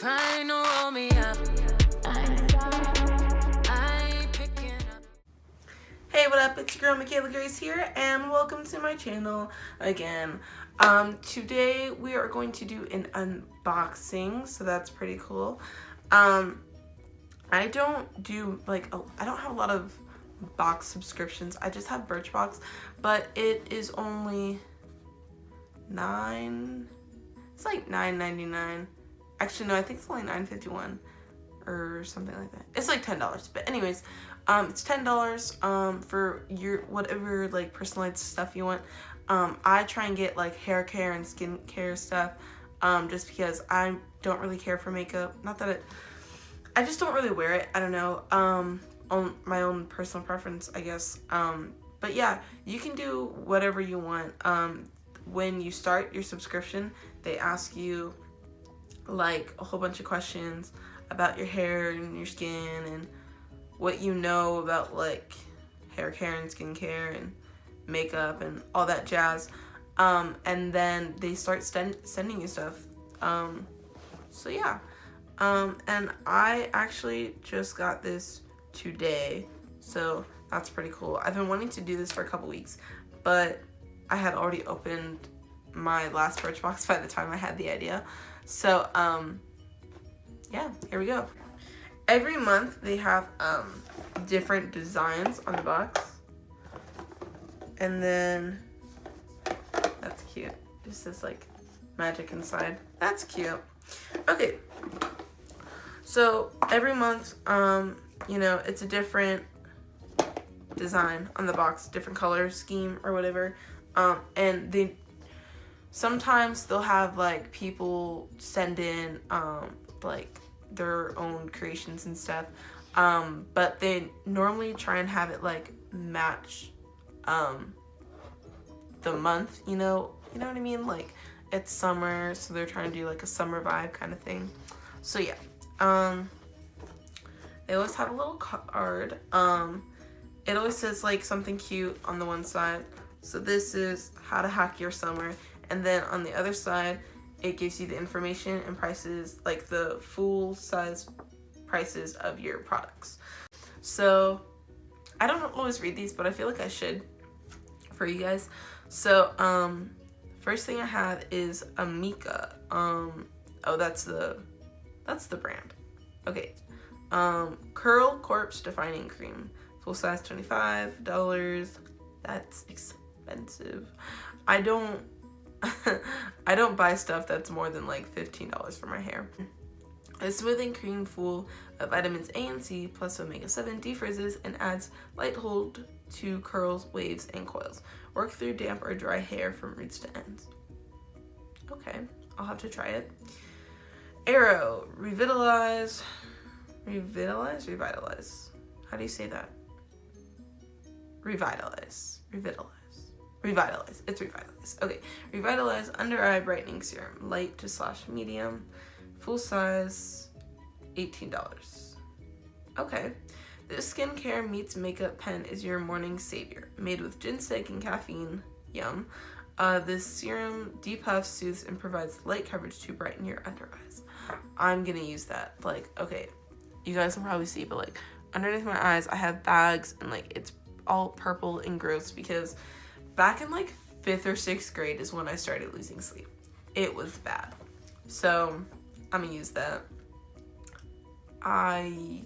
Trying to roll me up. I ain't picking up. Hey, what up? It's your girl McCayla Grace here, and welcome to my channel again. Today we are going to do an unboxing, so that's pretty cool. I don't do I don't have a lot of box subscriptions. I just have Birchbox, but it is only it's like $9.99. Actually, no, I think it's only $9.51 or something like that. It's like $10. But anyways, it's $10 for your whatever like personalized stuff you want. I try and get like hair care and skin care stuff, just because I don't really care for makeup. Not that I just don't really wear it. I don't know. On my own personal preference, I guess. But yeah, you can do whatever you want. When you start your subscription, they ask you like a whole bunch of questions about your hair and your skin and what you know about like hair care and skincare and makeup and all that jazz. And then they start sending you stuff. So yeah. And I actually just got this today, so that's pretty cool. I've been wanting to do this for a couple weeks, but I had already opened my last Birchbox by the time I had the idea. So, yeah, here we go. Every month they have different designs on the box. And then, that's cute. Just this like magic inside. That's cute. Okay. So, every month, you know, it's a different design on the box, different color scheme or whatever. And sometimes they'll have like people send in like their own creations and stuff, but they normally try and have it like match the month, you know what I mean? Like it's summer, so they're trying to do like a summer vibe kind of thing. So yeah, they always have a little card. It always says like something cute on the one side. So this is how to hack your summer. And then on the other side, it gives you the information and prices, like the full size prices of your products. So I don't always read these, but I feel like I should for you guys. So first thing I have is Amica. Oh, that's the brand. Okay. Curl Corpse Defining Cream. Full size $25. That's expensive. I don't buy stuff that's more than like $15 for my hair. A smoothing cream full of vitamins A and C plus omega-7 defrizzes and adds light hold to curls, waves, and coils. Work through damp or dry hair from roots to ends. Okay, I'll have to try it. Arrow, revitalize. How do you say that? Revitalize. It's Revitalize. Okay, Revitalize Under Eye Brightening Serum, light to / medium, full size, $18. Okay, this skincare meets makeup pen is your morning savior, made with ginseng and caffeine. Yum. This serum depuffs, soothes, and provides light coverage to brighten your under eyes. I'm gonna use that. Like, okay, you guys can probably see, but like underneath my eyes, I have bags, and like it's all purple and gross because back in like 5th or 6th grade is when I started losing sleep. It was bad. So I'm gonna use that. Ayeko.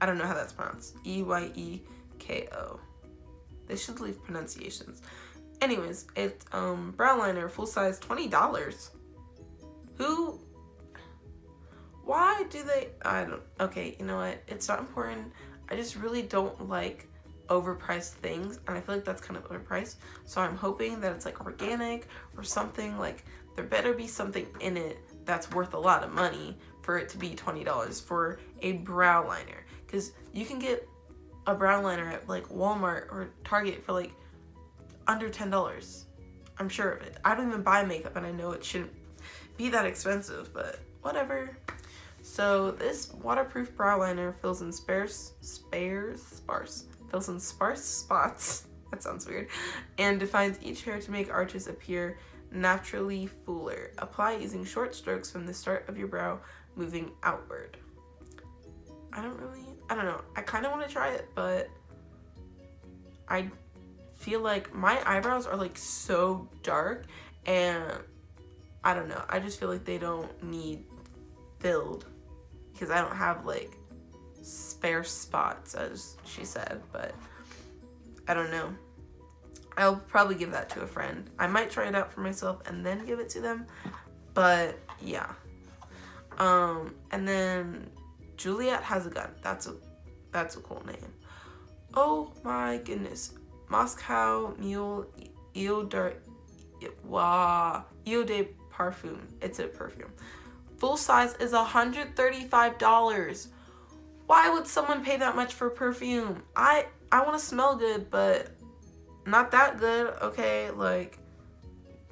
I don't know how that's pronounced. EYEKO. They should leave pronunciations. Anyways, it's brow liner, full size, $20. Why do they? Okay, you know what? It's not important. I just really don't like overpriced things, and I feel like that's kind of overpriced. So I'm hoping that it's like organic or something. Like there better be something in it that's worth a lot of money for it to be $20 for a brow liner, because you can get a brow liner at like Walmart or Target for like under $10. I'm sure of it. I don't even buy makeup, and I know it shouldn't be that expensive, but whatever. So this waterproof brow liner fills in sparse spots, that sounds weird, and defines each hair to make arches appear Naturally Fuller. Apply using short strokes from the start of your brow, moving outward. I don't know. I kind of want to try it, but I feel like my eyebrows are like so dark, and I don't know. I just feel like they don't need filled because I don't have like spare spots, as she said, but I don't know. I'll probably give that to a friend. I might try it out for myself and then give it to them, but yeah. And then Juliet Has a Gun. That's a cool name. Oh my goodness. Moscow Mule Eau de Parfum. It's a perfume. Full size is $135. Why would someone pay that much for perfume? I want to smell good, but not that good, okay? Like,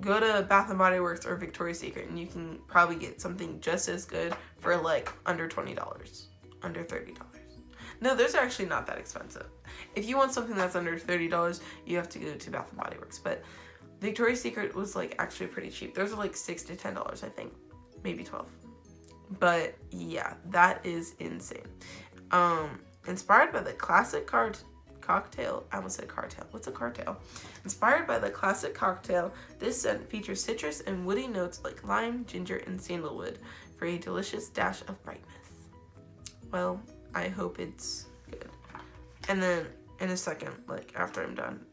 go to Bath & Body Works or Victoria's Secret and you can probably get something just as good for like under $20, under $30. No, those are actually not that expensive. If you want something that's under $30, you have to go to Bath & Body Works, but Victoria's Secret was like actually pretty cheap. Those are like $6 to $10, I think, maybe 12. But yeah, that is insane. Inspired by the classic cocktail. I almost said cartel. What's a cartel? Inspired by the classic cocktail, this scent features citrus and woody notes like lime, ginger, and sandalwood for a delicious dash of brightness. Well, I hope it's good. And then in a second, like after I'm done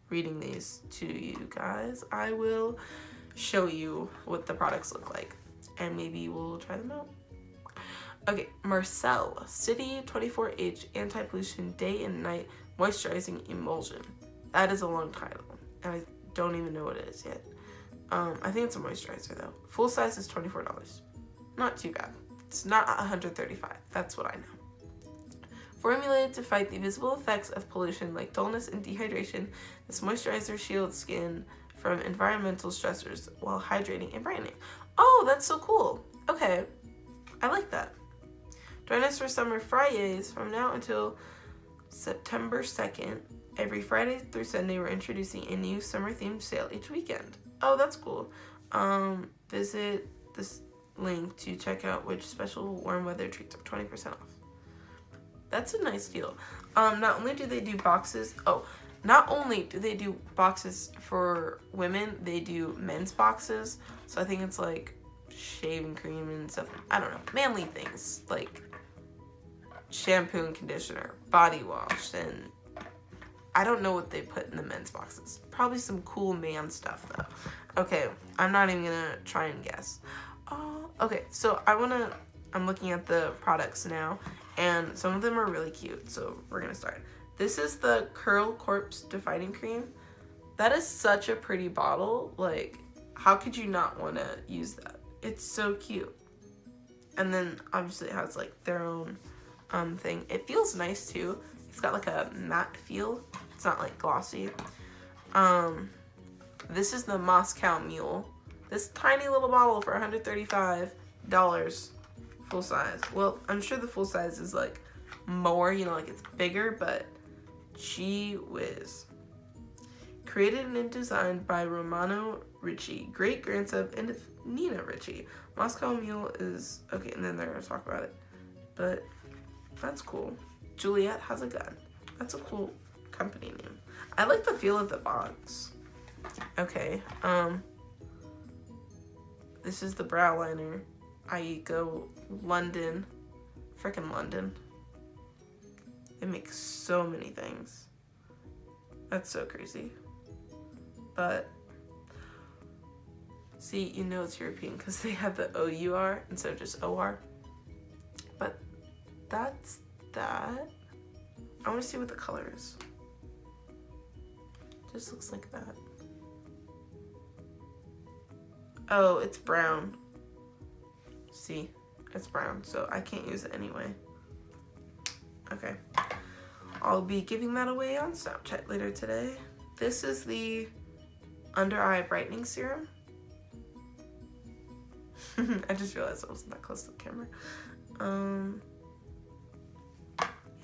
reading these to you guys, I will show you what the products look like and maybe we'll try them out. Okay, Marcel City 24H Anti-Pollution Day and Night Moisturizing Emulsion. That is a long title, and I don't even know what it is yet. I think it's a moisturizer though. Full size is $24. Not too bad. It's not $135. That's what I know. Formulated to fight the visible effects of pollution like dullness and dehydration, this moisturizer shields skin from environmental stressors while hydrating and brightening. Oh, that's so cool. Okay, I like that. Join us for Summer Fridays from now until September 2nd. Every Friday through Sunday, we're introducing a new summer-themed sale each weekend. Oh, that's cool. Visit this link to check out which special warm weather treats are 20% off. That's a nice deal. Not only do they do boxes for women, they do men's boxes. So I think it's like shaving cream and stuff. I don't know. Manly things like shampoo and conditioner, body wash, and I don't know what they put in the men's boxes. Probably some cool man stuff though. Okay, I'm not even gonna try and guess. Okay, so I'm looking at the products now, and some of them are really cute, so we're gonna start. This is the Curl Corpse Defining Cream. That is such a pretty bottle. Like, how could you not want to use that? It's so cute. And then obviously it has like their own thing. It feels nice too. It's got like a matte feel. It's not like glossy. This is the Moscow Mule. This tiny little bottle for $135, full size. Well, I'm sure the full size is like more, you know, like it's bigger, but gee whiz. Created and designed by Romano Ricci, great grandson of Nina Ricci. Moscow Mule is, okay, and then they're gonna talk about it, but that's cool. Juliet Has a Gun. That's a cool company name. I like the feel of the box. Okay, this is the brow liner. I go London, frickin' London. It makes so many things. That's so crazy. But see, you know it's European because they have the OUR instead of just OR. But that's that. I want to see what the color is. Just looks like that. Oh, it's brown. See, it's brown, so I can't use it anyway. Okay. I'll be giving that away on Snapchat later today. This is the Under Eye Brightening Serum. I just realized I wasn't that close to the camera.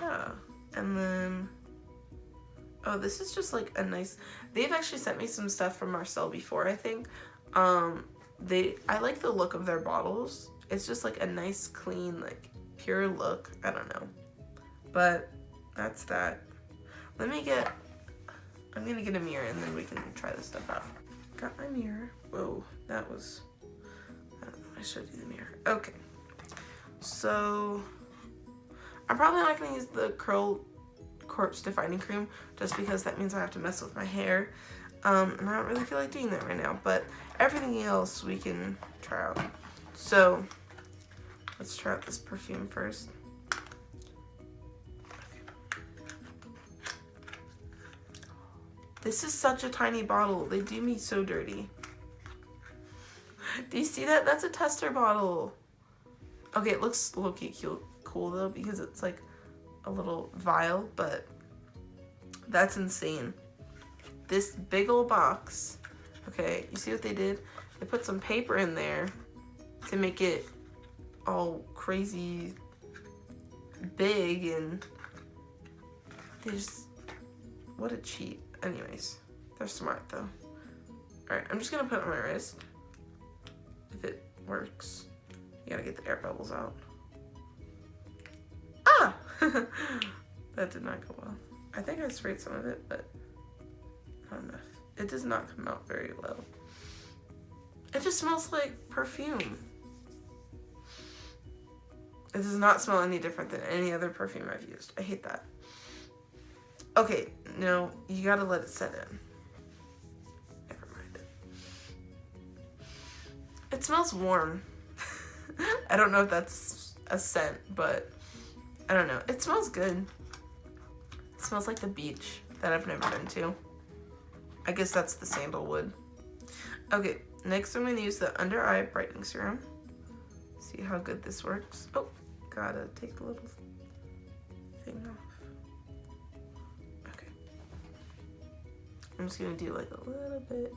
Yeah. And then, Oh, this is just like a nice, they've actually sent me some stuff from Marcel before, I think. I like the look of their bottles. It's just like a nice, clean, like pure look. I don't know. But that's that. I'm gonna get a mirror and then we can try this stuff out. Got my mirror. Whoa, that was, I don't know, I showed you the mirror. Okay. So, I'm probably not gonna use the Curl Corpse Defining Cream just because that means I have to mess with my hair. And I don't really feel like doing that right now, but everything else we can try out. So, let's try out this perfume first. This is such a tiny bottle. They do me so dirty. Do you see that? That's a tester bottle. Okay, it looks low-key cool though because it's like a little vial, but that's insane. This big old box. Okay, you see what they did? They put some paper in there to make it all crazy big, and they just, what a cheat. Anyways, they're smart though. Alright, I'm just gonna put it on my wrist. If it works. You gotta get the air bubbles out. Ah! That did not go well. I think I sprayed some of it, but not enough. It does not come out very well. It just smells like perfume. It does not smell any different than any other perfume I've used. I hate that. Okay, no, you gotta let it set in. Never mind. It smells warm. I don't know if that's a scent, but I don't know. It smells good. It smells like the beach that I've never been to. I guess that's the sandalwood. Okay, next I'm going to use the under eye brightening serum. See how good this works. Oh, gotta take the little thing off. Okay. I'm just going to do like a little bit.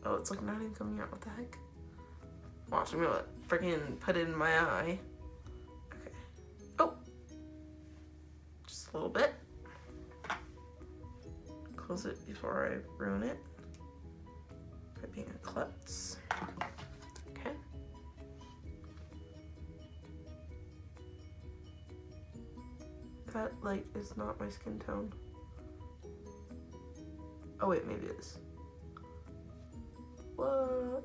Oh, it's like not even coming out. What the heck? Watch me freaking put it in my eye. Okay. Oh. Just a little bit. Close it before I ruin it. By being a klutz. Okay. That light is not my skin tone. Oh wait, maybe it is. What?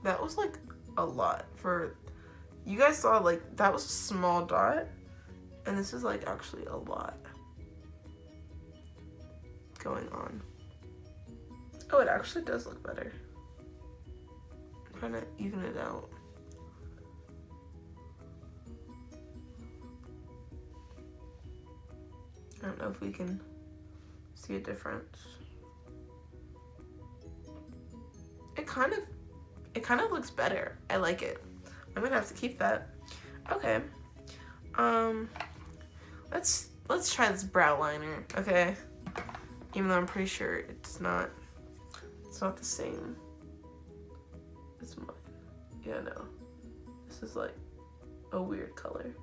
That was like a lot for, you guys saw like that was a small dot and this is like actually a lot going on. Oh, it actually does look better. I'm trying to even it out. I don't know if we can see a difference. It kind of looks better. I like it. I'm gonna have to keep that. Okay. Let's try this brow liner, okay? Even though I'm pretty sure it's not the same as mine. Yeah, no. This is like a weird color.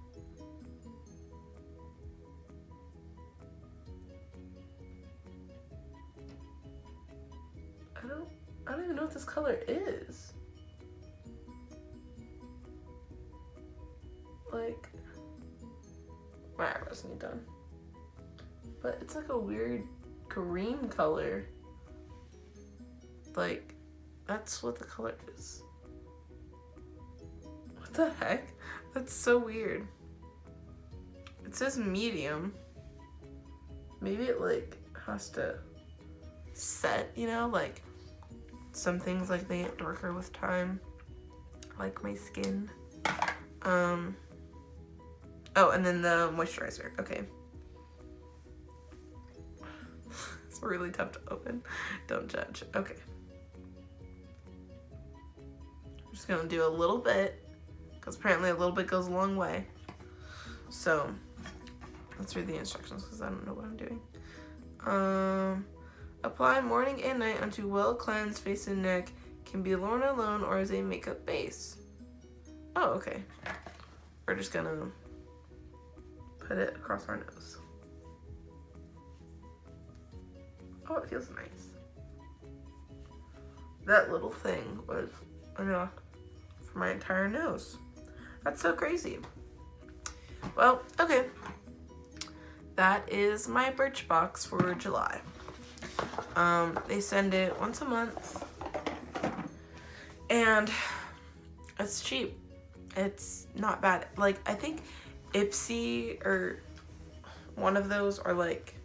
I don't even know what this color is. Like, my eyebrows need done. But it's like a weird green color. Like, that's what the color is. What the heck? That's so weird. It says medium. Maybe it like has to set, you know, like some things like they get darker with time, like my skin. Oh, and then the moisturizer. Okay. It's really tough to open. Don't judge. Okay. I'm just gonna do a little bit because apparently a little bit goes a long way. So let's read the instructions because I don't know what I'm doing. Apply morning and night onto well-cleansed face and neck. Can be worn alone or as a makeup base. Oh, okay. We're just gonna put it across our nose. Oh, it feels nice. That little thing was enough for my entire nose. That's so crazy. Well, okay. That is my Birchbox for July. They send it once a month. And it's cheap. It's not bad. Like, I think Ipsy or one of those are like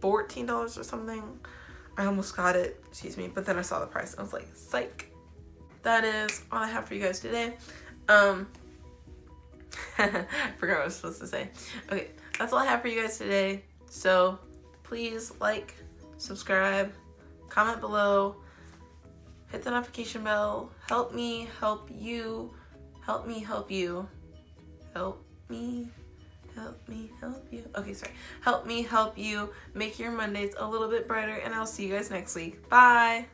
$14 or something. I almost got it, excuse me, but then I saw the price and I was like, psych. That is all I have for you guys today. I forgot what I was supposed to say. Okay, that's all I have for you guys today. So please like, subscribe, comment below, hit the notification bell. Help me help you. Help me help you. Help me help you. Okay, sorry. Help me help you make your Mondays a little bit brighter, and I'll see you guys next week. Bye.